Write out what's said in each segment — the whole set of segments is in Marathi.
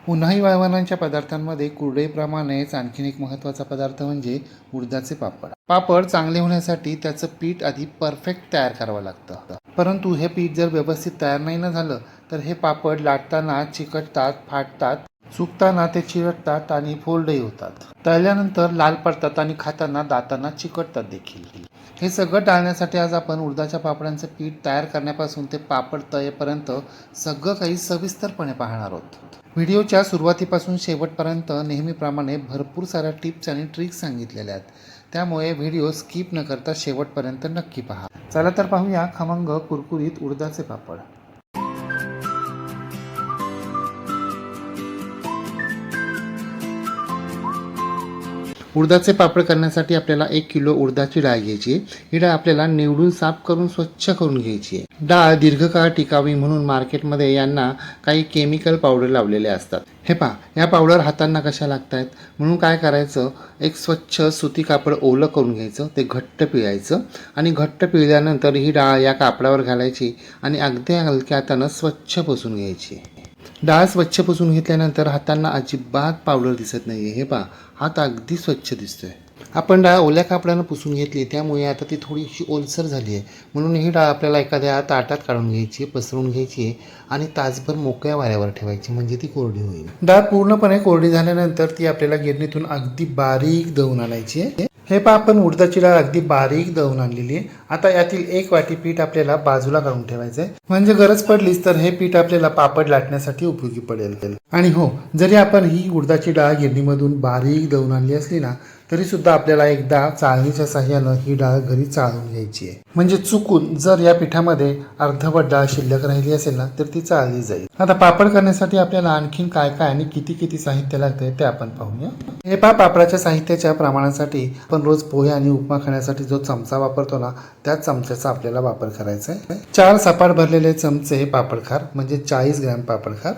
उन्हाळी वाळवणाच्या पदार्थांमध्ये कुरडईप्रमाणेच आणखीन एक महत्त्वाचा पदार्थ म्हणजे उडदाचे पापड. पापड चांगले होण्यासाठी त्याचं पीठ आधी परफेक्ट तयार करावं लागतं. परंतु हे पीठ जर व्यवस्थित तयार नाही ना झालं तर हे पापड लाटताना चिकटतात, फाटतात, सुकताना ते चिरटतात आणि फोल्डही होतात. तळल्यानंतर लाल पडतात आणि खाताना दातांना चिकटतात देखील. हे सगळं टाळण्यासाठी आज आपण उडदाच्या पापडांचं पीठ तयार करण्यापासून ते पापड तळेपर्यंत सगळं काही सविस्तरपणे पाहणार आहोत. व्हिडिओच्या सुरुवातीपासून शेवटपर्यंत नेहमीप्रमाणे भरपूर साऱ्या टिप्स आणि ट्रिक्स सांगितलेल्या आहेत. त्यामुळे व्हिडिओ स्किप न करता शेवटपर्यंत नक्की पहा. चला तर पाहूया खमंग कुरकुरीत उडदाचे पापड. उडदाचे पापड करण्यासाठी आपल्याला 1 किलो उडदाची डाळ घ्यायची. ही डाळ आपल्याला निवडून साफ करून स्वच्छ करून घ्यायची आहे. डाळ दीर्घकाळ टिकावी म्हणून मार्केटमध्ये यांना काही केमिकल पावडर लावलेले असतात. हे पहा, या पावडर हातांना कशा लागत आहेत म्हणून काय करायचं, एक स्वच्छ सुती कापड ओलं करून घ्यायचं, ते घट्ट पिळायचं आणि घट्ट पिळल्यानंतर ही डाळ या कापडावर घालायची आणि अगदी हलक्या हातानं स्वच्छ पुसून घ्यायची. डाळ स्वच्छ पुसून घेतल्यानंतर हातांना अजिबात पावडर दिसत नाही आहे. हे पहा, हात अगदी स्वच्छ दिसतोय. आपण डाळ ओल्या कापडानं पुसून घेतली त्यामुळे आता ती थोडीशी ओलसर झाली आहे. म्हणून ही डाळ आपल्याला एखाद्या ताटात काढून घ्यायची, पसरून घ्यायची आणि तासभर मोकळ्या वाऱ्यावर ठेवायची, म्हणजे ती कोरडी होईल. डाळ पूर्णपणे कोरडी झाल्यानंतर ती आपल्याला गिरणीतून अगदी बारीक दळून आणायची आहे. हे पहा, आपण उडदाची डाळ अगदी बारीक दळून आणलेली आहे. आता यातील 1 वाटी पीठ आपल्याला बाजूला काढून ठेवायचं आहे, म्हणजे गरज पडलीच तर हे पीठ आपल्याला पापड लाटण्यासाठी उपयोगी पडेल. आणि हो, जरी आपण ही उडदाची डाळ गिरणीमधून बारीक दळून आणली असली ना तरी सुद्धा आपल्याला एकदा चाळणीच्या साह्यानं ही डाळ घरी चाळून घ्यायची आहे. म्हणजे चुकून जर या पिठामध्ये अर्धवट डाळ शिल्लक राहिली असेल ना तर ती चाळली जाईल. आता पापड करण्यासाठी आपल्याला आणखीन काय काय आणि किती किती साहित्य लागतंय ते आपण पाहूया. हे पहा, पापडाच्या साहित्याच्या प्रमाणासाठी आपण रोज पोहे आणि उपमा खाण्यासाठी जो चमचा वापरतो ना त्याच चमच्याचा आपल्याला वापर करायचा आहे. 4 सपाट भरलेले चमचे पापडखार म्हणजे 40 ग्रॅम पापडखार,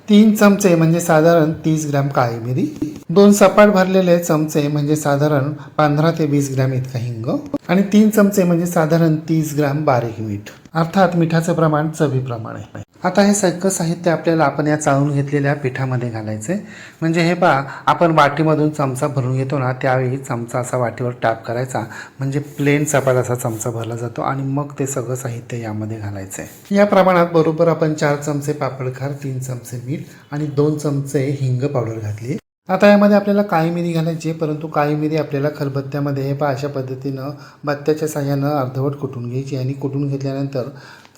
3 चमचे म्हणजे साधारण 30 ग्रॅम काळी मिरी, 2 सपाट भरलेले चमचे म्हणजे साधारण 15 ते 20 ग्रॅम इतका हिंग आणि 3 चमचे म्हणजे साधारण 30 ग्रॅम बारीक मीठ, अर्थात मिठाचं प्रमाण चवीप्रमाणे. आता हे सगळं साहित्य आपल्याला आपण या चाळून घेतलेल्या पिठामध्ये घालायचं आहे. म्हणजे हे पहा, आपण वाटीमधून चमचा भरून घेतो ना त्यावेळी चमचा असा वाटीवर टॅप करायचा, म्हणजे प्लेन सपाट असा चमचा भरला जातो आणि मग ते सगळं साहित्य यामध्ये घालायचं आहे. या प्रमाणात बरोबर आपण 4 चमचे पापडखार, 3 चमचे मीठ आणि 2 चमचे हिंग पावडर घातली. आता यामध्ये आपल्याला काळी मिरी घालायची आहे, परंतु काळी मिरी आपल्याला खलबत्त्यामध्ये हे पहा अशा पद्धतीनं बत्त्याच्या साह्यानं अर्धवट कुटून घ्यायची आणि कुटून घेतल्यानंतर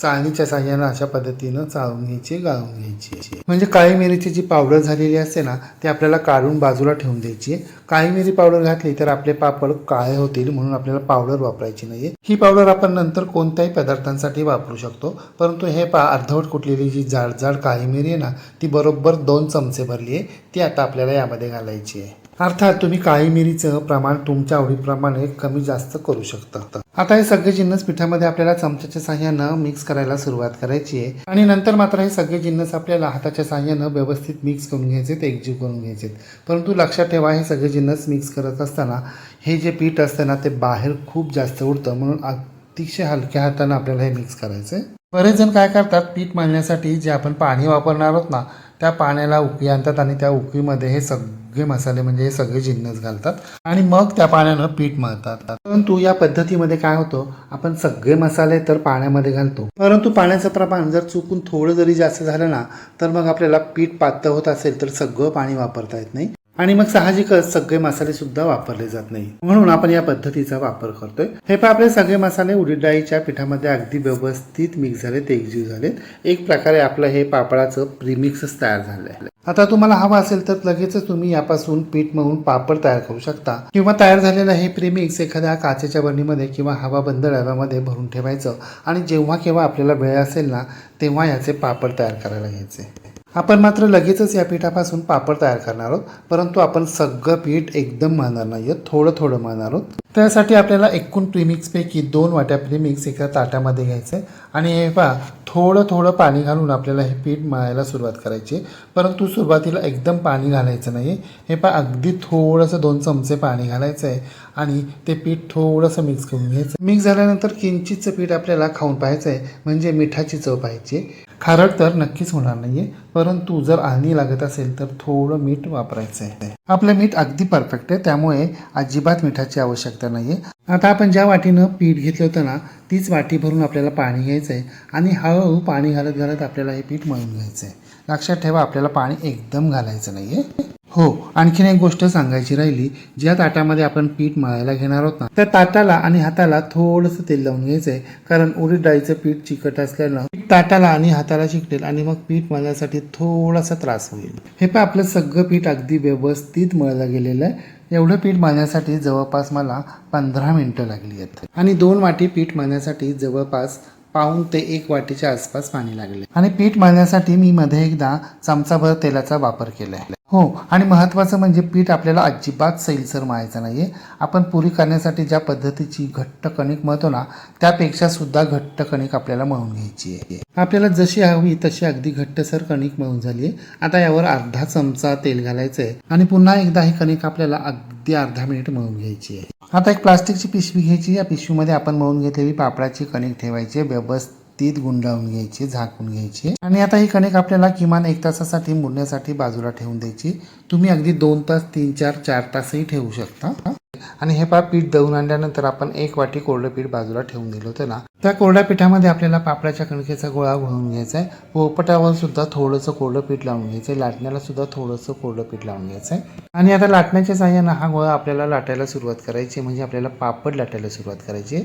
चाळणीच्या साह्यानं अशा पद्धतीनं चाळून घ्यायची, गाळून घ्यायची. म्हणजे काळी मिरीची जी पावडर झालेली असते ना ती आपल्याला काढून बाजूला ठेवून द्यायची. काळी मिरी पावडर घातली तर आपले पापड काळे होतील, म्हणून आपल्याला पावडर वापरायची नाही. ही पावडर आपण नंतर कोणत्याही पदार्थांसाठी वापरू शकतो. परंतु हे पहा, अर्धवट कुटलेली जी जाड जाड काळी मिरी आहे ना ती बरोबर 2 चमचे भरली आहे, ती आता आपल्याला यामध्ये घालायची आहे. अर्थात तुम्ही काळी मिरीचं प्रमाण तुमच्या आवडीप्रमाणे कमी जास्त करू शकता. आता हे सगळे जिन्नस पिठामध्ये आपल्याला चमच्याच्या साह्यानं मिक्स करायला सुरुवात करायची आहे आणि नंतर मात्र हे सगळे जिन्नस आपल्याला हाताच्या साह्यानं व्यवस्थित मिक्स करून घ्यायचे, एकजीव करून घ्यायचे. परंतु लक्षात ठेवा, हे सगळे जिन्नस मिक्स करत असताना हे जे पीठ असतं ना ते बाहेर खूप जास्त उडतं, म्हणून अतिशय हलक्या हातानं आपल्याला हे मिक्स करायचं आहे. बरेच जण काय करतात, पीठ मळण्यासाठी जे आपण पाणी वापरणार आहोत ना त्या पाण्याला उकळी आणतात आणि त्या उकळीमध्ये हे सगळे मसाले म्हणजे हे सगळे जिन्नस घालतात आणि मग त्या पाण्यानं पीठ मळतात. परंतु या पद्धतीमध्ये काय होतं, आपण सगळे मसाले तर पाण्यामध्ये घालतो, परंतु पाण्याचं प्रमाण जर चुकून थोडं जरी जास्त झालं ना तर मग आपल्याला पीठ पातळ होत असेल तर सगळं पाणी वापरता येत नाही आणि मग साहजिकच सगळे मसाले सुद्धा वापरले जात नाही, म्हणून आपण या पद्धतीचा वापर करतोय. हे पण आपले सगळे मसाले उडीद डाळीच्या पिठामध्ये अगदी व्यवस्थित मिक्स झालेत, एकजीव झालेत. एक प्रकारे आपलं हे पापडाचं प्रीमिक्सच तयार झालंय. आता तुम्हाला हवा असेल तर लगेचच तुम्ही यापासून पीठ मळून पापड तयार करू शकता किंवा तयार झालेलं हे प्रीमिक्स एखाद्या काचेच्या बरणीमध्ये किंवा हवाबंद डब्यामध्ये भरून ठेवायचं आणि जेव्हा केव्हा आपल्याला वेळ असेल ना तेव्हा याचे पापड तयार करायला घ्यायचे. आपण मात्र लगेचच या पिठापासून पापड तयार करणार आहोत, परंतु आपण सगळं पीठ एकदम मळणार नाही आहोत, थोडं थोडं मळणार आहोत. त्यासाठी आपल्याला एकूण प्रीमिक्सपैकी 2 वाट्या प्रीमिक्स एका ताटामध्ये घ्यायचं आहे आणि हे पहा थोडं थोडं पाणी घालून आपल्याला हे पीठ मळायला सुरुवात करायची. परंतु सुरुवातीला एकदम पाणी घालायचं नाही. हे पहा अगदी थोडंसं 2 चमचे पाणी घालायचं आहे आणि ते पीठ थोडंसं मिक्स करून घ्यायचं. मिक्स झाल्यानंतर किंचितचं पीठ आपल्याला खाऊन पाहायचं आहे, म्हणजे मिठाची चव पाहायची. खारट तर नक्कीच होणार नाहीये, परंतु जर आळणी लागत असेल तर थोडं मीठ वापरायचं आहे. आपलं मीठ अगदी परफेक्ट आहे, त्यामुळे अजिबात मिठाची आवश्यकता नाहीये. आता आपण ज्या वाटीनं पीठ घेतलं होतं ना, तीच वाटी भरून आपल्याला पाणी घ्यायचं आहे आणि हळूहळू पाणी घालत घालत आपल्याला हे पीठ मळून घ्यायचं आहे. लक्षात ठेवा, आपल्याला पाणी एकदम घालायचं नाहीये. हो, आणखीन एक गोष्ट सांगायची राहिली, ज्या ताटामध्ये आपण पीठ मळायला घेणार आहोत ना, त्या ताटाला आणि हाताला थोडंसं तेल लावून घ्यायचं आहे. कारण उडीद डाळीचं पीठ चिकट असल्यानं ताटाला आणि हाताला चिकटेल आणि मग पीठ मळण्यासाठी थोडासा त्रास होईल. हे पण आपलं सगळं पीठ अगदी व्यवस्थित मळलं गेलेलं आहे. एवढं पीठ मळण्यासाठी जवळपास मला 15 मिनिटं लागली आहेत आणि 2 वाटी पीठ मळण्यासाठी जवळपास पाऊण ते 1 वाटीच्या आसपास पाणी लागले. आणि पीठ मळण्यासाठी मी मध्ये एकदा चमचाभर तेलाचा वापर केला आहे. हो, आणि महत्त्वाचं म्हणजे पीठ आपल्याला अजिबात सैलसर मळायचं नाहीये. आपण पुरी करण्यासाठी ज्या पद्धतीची घट्ट कणिक मळतो ना, त्यापेक्षा सुद्धा घट्ट कणिक आपल्याला मळून घ्यायची आहे. आपल्याला जशी हवी तशी अगदी घट्टसर कणिक मळून झाली आहे. आता यावर अर्धा चमचा तेल घालायचं आहे आणि पुन्हा एकदा ही कणिक आपल्याला अगदी अर्धा मिनिट मळून घ्यायची आहे. आता एक प्लास्टिकची पिशवी घ्यायची. या पिशवीमध्ये आपण मळून घेतलेली पापडाची कणिक ठेवायची, व्यवस्थित गुंडाळून घ्यायची, झाकून घ्यायची आणि आता ही कणिक आपल्याला किमान 1 तासासाठी मुरण्यासाठी बाजूला ठेवून द्यायची. तुम्ही अगदी 2 तास, 3, 4, 4 तासही ठेवू शकता. आणि हे पीठ दळून आणल्यानंतर आपण 1 वाटी कोरडं पीठ बाजूला ठेवून दिलं होतं ना, त्या कोरड्या पिठामध्ये आपल्याला पापडाच्या कणकेचा गोळा घालून घ्यायचा आहे. पोपटावर सुद्धा थोडंसं कोरडं पीठ लावून घ्यायचं आहे. लाटण्याला सुद्धा थोडंसं कोरडं पीठ लावून घ्यायचं आहे आणि आता लाटण्याच्या साहाय्यानं हा गोळा आपल्याला लाटायला सुरुवात करायची, म्हणजे आपल्याला पापड लाटायला सुरुवात करायची.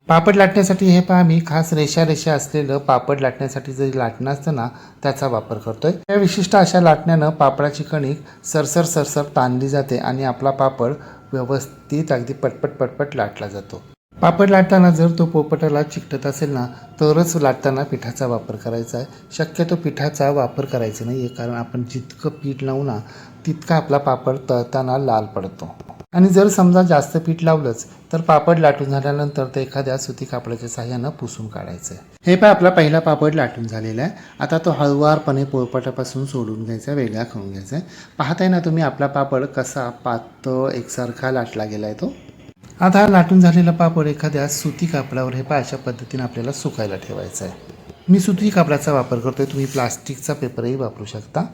पापड लाटण्यासाठी हे पहा, मी खास रेषा रेषा असलेलं पापड लाटण्यासाठी जे लाटणं असतं ना, त्याचा वापर करतोय. या विशिष्ट अशा लाटण्यानं पापडाची कणिक सरसर सरसर ताणली जाते आणि आपला पापड व्यवस्थित अगदी पटपट पटपट लाटला जातो. पापड लाटताना जर तो पोपटाला चिकटत असेल ना, तरच लाटताना पिठाचा वापर करायचा आहे. शक्यतो पिठाचा वापर करायचा नाही आहे, कारण आपण जितकं पीठ लावू ना, तितका आपला पापड तळताना लाल पडतो. आणि जर समजा जास्त पीठ लावलंच तर पापड लाटून झाल्यानंतर ते एखाद्या सुती कापडाच्या साहाय्यानं पुसून काढायचं आहे. हे पण आपला पहिला पापड लाटून झालेला आहे. आता तो हळुवारपणे पोळपाटापासून सोडून घ्यायचा, वेगळा करून घ्यायचा आहे. पाहताय ना तुम्ही आपला पापड कसा पातळ एकसारखा लाटला गेला आहे तो. आता हा लाटून झालेला पापड एखाद्या सुती कापडावर हे अशा पद्धतीने आपल्याला सुकायला ठेवायचा आहे. मी सुती कापडाचा वापर करतोय, तुम्ही प्लास्टिकचा पेपरही वापरू शकता.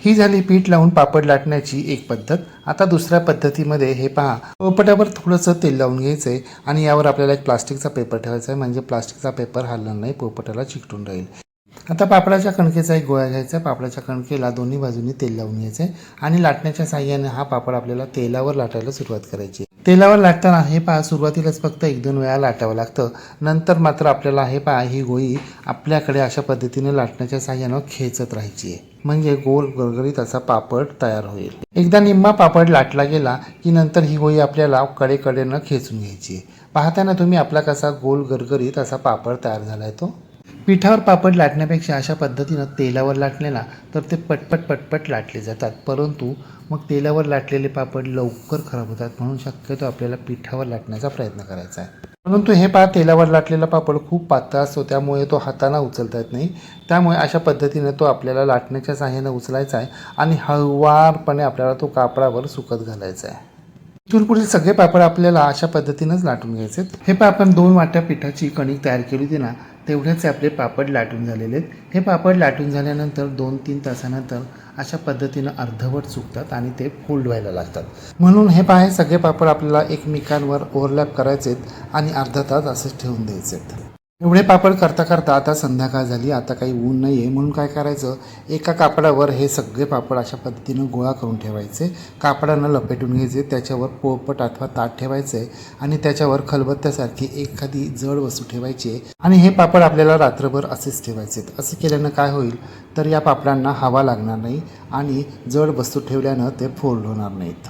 ही झाली पीठ लावून पापड लाटण्याची एक पद्धत. आता दुसऱ्या पद्धतीमध्ये हे पहा, पोळपाटावर थोडंसं तेल लावून घ्यायचं आहे आणि यावर आपल्याला एक प्लास्टिकचा पेपर ठेवायचा आहे, म्हणजे प्लास्टिकचा पेपर हलणार नाही, पोळपाटाला चिकटून राहील. आता पापडाच्या कणकेचा एक गोळा घ्यायचा. पापडाच्या कणकेला दोन्ही बाजूनी तेल लावून घ्यायचं आहे आणि लाटण्याच्या साहाय्याने हा पापड आपल्याला तेलावर लाटायला सुरुवात करायची. तेलावर लाटताना हे पहा, सुरुवातीलाच फक्त 1-2 वेळा लाटावं लागतं. नंतर मात्र आपल्याला हे पहा, ही गोळी आपल्याकडे अशा पद्धतीने लाटण्याच्या साहाय्यानं खेचत राहायची आहे, म्हणजे गोल गरगरीत असा पापड तयार होईल. एकदा निम्मा पापड लाटला गेला की नंतर ही गोळी आपल्याला कडेकडेनं खेचून घ्यायची. पाहताना तुम्ही आपला कसा गोल गरगरीत असा पापड तयार झाला आहे तो. पिठावर पापड लाटण्यापेक्षा अशा पद्धतीनं तेलावर लाटले ना, तर ते पटपट पटपट लाटले जातात. परंतु मग तेलावर लाटलेले पापड लवकर खराब होतात, म्हणून शक्यतो आपल्याला पिठावर लाटण्याचा प्रयत्न करायचा आहे. परंतु हे तेलावर लाटलेला पापड खूप पातळ असतो, त्यामुळे तो हाताने उचलता येत नाही. त्यामुळे अशा पद्धतीने तो आपल्याला लाटण्याच्या साहाय्याने उचलायचा आहे आणि हळुवारपणे आपल्याला तो कापडावर सुकत घालायचा आहे. इथून पुढील सगळे पापड आपल्याला अशा पद्धतीनंच लाटून घ्यायचे. हे आपण 2 वाट्या पिठाची कणिक तयार केली होती ना, तेवढेच आपले पापड लाटून झालेले आहेत. हे पापड लाटून झाल्यानंतर 2-3 तासानंतर अशा पद्धतीनं अर्धवट सुकतात आणि ते फोल्ड व्हायला लागतात. म्हणून हे सगळे पापड आपल्याला एकमेकांवर ओव्हरलॅप करायचे आणि अर्धा तास असेच ठेवून द्यायचे. एवढे पापड करता करता आता संध्याकाळ झाली. आता काही ऊन नाही आहे, म्हणून काय करायचं, एका कापडावर हे सगळे पापड अशा पद्धतीनं गोळा करून ठेवायचे. कापडानं लपेटून घ्यायचे, त्याच्यावर पोळपट अथवा ताट ठेवायचे आणि त्याच्यावर खलबत्त्यासारखी एखादी जड वस्तू ठेवायची आणि हे पापड आपल्याला रात्रभर असेच ठेवायचे. असं केल्यानं काय होईल, तर या पापडांना हवा लागणार नाही आणि जड वस्तू ठेवल्यानं ते फोल्ड होणार नाहीत.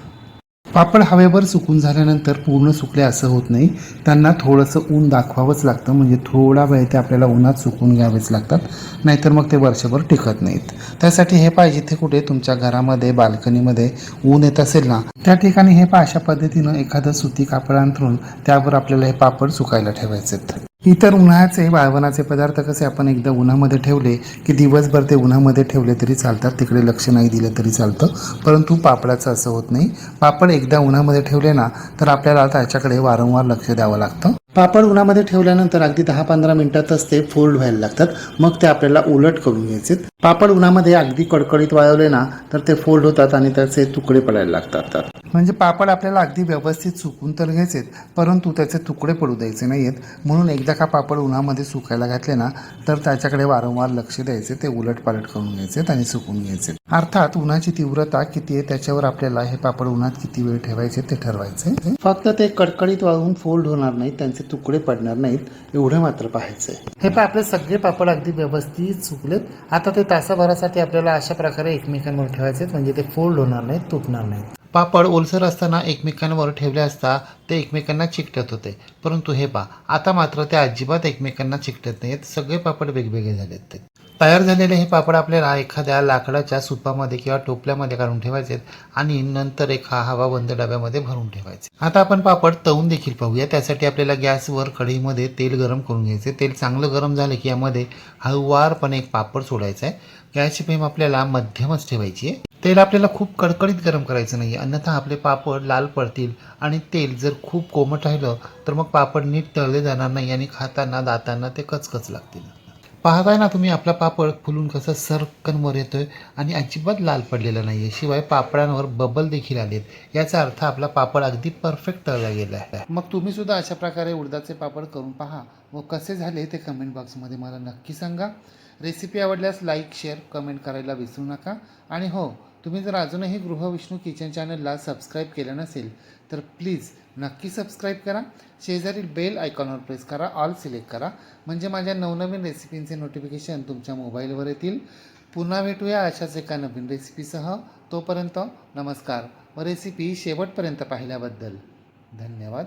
पापड हवेवर सुकून झाल्यानंतर पूर्ण सुकले असं होत नाही, त्यांना थोडंसं ऊन दाखवावंच लागतं, म्हणजे थोडा वेळ ते आपल्याला उन्हात सुकून घ्यावेच लागतात, नाहीतर मग ते वर्षभर टिकत नाहीत. त्यासाठी हे जिथे कुठे तुमच्या घरामध्ये बाल्कनीमध्ये ऊन येत असेल ना, त्या ठिकाणी हे अशा पद्धतीनं एखादं सुती कापड अंथरून त्यावर आपल्याला हे पापड सुकायला ठेवायचे. इतर उन्हाळ्याचे वाळवणाचे पदार्थ कसे आपण एकदा उन्हामध्ये ठेवले की दिवसभर ते उन्हामध्ये ठेवले तरी चालतात, तिकडे लक्ष नाही दिलं तरी चालतं. परंतु पापडाचं असं होत नाही. पापड एकदा उन्हामध्ये ठेवले ना, तर आपल्याला त्याच्याकडे वारंवार लक्ष द्यावं लागतं. पापड उन्हामध्ये ठेवल्यानंतर अगदी 10-15 मिनिटातच ते फोल्ड व्हायला लागतात. मग ते आपल्याला उलट करून घ्यायचे. पापड उन्हामध्ये अगदी कडकडीत वाळवले ना तर ते फोल्ड होतात आणि त्याचे तुकडे पडायला लागतात. म्हणजे पापड आपल्याला अगदी व्यवस्थित सुकून तर घ्यायचेत, परंतु त्याचे तुकडे पडू द्यायचे नाहीत. म्हणून एकदा का पापड उन्हामध्ये सुकायला घातले ना तर त्याच्याकडे वारंवार लक्ष द्यायचे, ते उलटपालट करून घ्यायचे आणि सुकून घ्यायचे. अर्थात उन्हाची तीव्रता किती आहे त्याच्यावर आपल्याला हे पापड उन्हात किती वेळ ठेवायचे ते ठरवायचे. फक्त ते कडकडीत वाळून फोल्ड होणार नाहीत, त्यांचे तुकडे पडणार नाहीत एवढं मात्र पाहायचंय. हे आपले सगळे पापड अगदी व्यवस्थित सुकलेत. आता ते तासाभरासाठी आपल्याला अशा प्रकारे एकमेकांवर ठेवायचे, म्हणजे ते फोल्ड होणार नाहीत, तुटणार नाहीत. पापड ओलसर असताना एकमेकांवर ठेवले असता ते एकमेकांना चिकटत होते, परंतु हे पहा आता मात्र ते अजिबात एकमेकांना चिकटत नाहीत. सगळे पापड वेगवेगळे झालेत. ते तयार झालेले हे पापड आपल्याला एखाद्या लाकडाच्या सुपामध्ये किंवा टोपल्यामध्ये काढून ठेवायचे आणि नंतर एका हवाबंद डब्यामध्ये भरून ठेवायचे. आता आपण पापड तळून देखील पाहूया. त्यासाठी आपल्याला गॅसवर कढईमध्ये तेल गरम करून घ्यायचे. तेल चांगलं गरम झालं की यामध्ये हळूवारपणे एक पापड सोडायचा आहे. गॅसची फ्लेम आपल्याला मध्यमच ठेवायची आहे. तेल आपल्याला खूप कडकडीत गरम करायचं नाही, अन्यथा आपले पापड लाल पडतील आणि तेल जर खूप कोमट राहिलं तर मग पापड नीट तळले जाणार नाही आणि खाताना दातांना ते कचकच लागतील. पाहताय ना तुम्ही आपला पापड फुलून कसं सरकन वर येतोय आणि अजिबात लाल पडलेला नाही आहे. शिवाय पापडांवर बबल देखील आलेत. याचा अर्थ आपला पापड अगदी परफेक्ट तळला गेला आहे. मग तुम्ही सुद्धा अशा प्रकारे उडदाचे पापड करून पहा व कसे झाले ते कमेंट बॉक्समध्ये मला नक्की सांगा. रेसिपी आवडल्यास लाईक, शेअर, कमेंट करायला विसरू नका. आणि हो, तुम्ही जर अजूनही गृहविष्णू किचन चॅनलला सबस्क्राईब केलं नसेल तर प्लीज नक्की सबस्क्राईब करा. शेजारील बेल आयकॉनवर प्रेस करा, ऑल सिलेक्ट करा, म्हणजे माझ्या नवनवीन रेसिपींचे नोटिफिकेशन तुमच्या मोबाईलवर येतील. पुन्हा भेटूया अशाच एका नवीन रेसिपीसह. तोपर्यंत नमस्कार व रेसिपी शेवटपर्यंत पाहिल्याबद्दल धन्यवाद.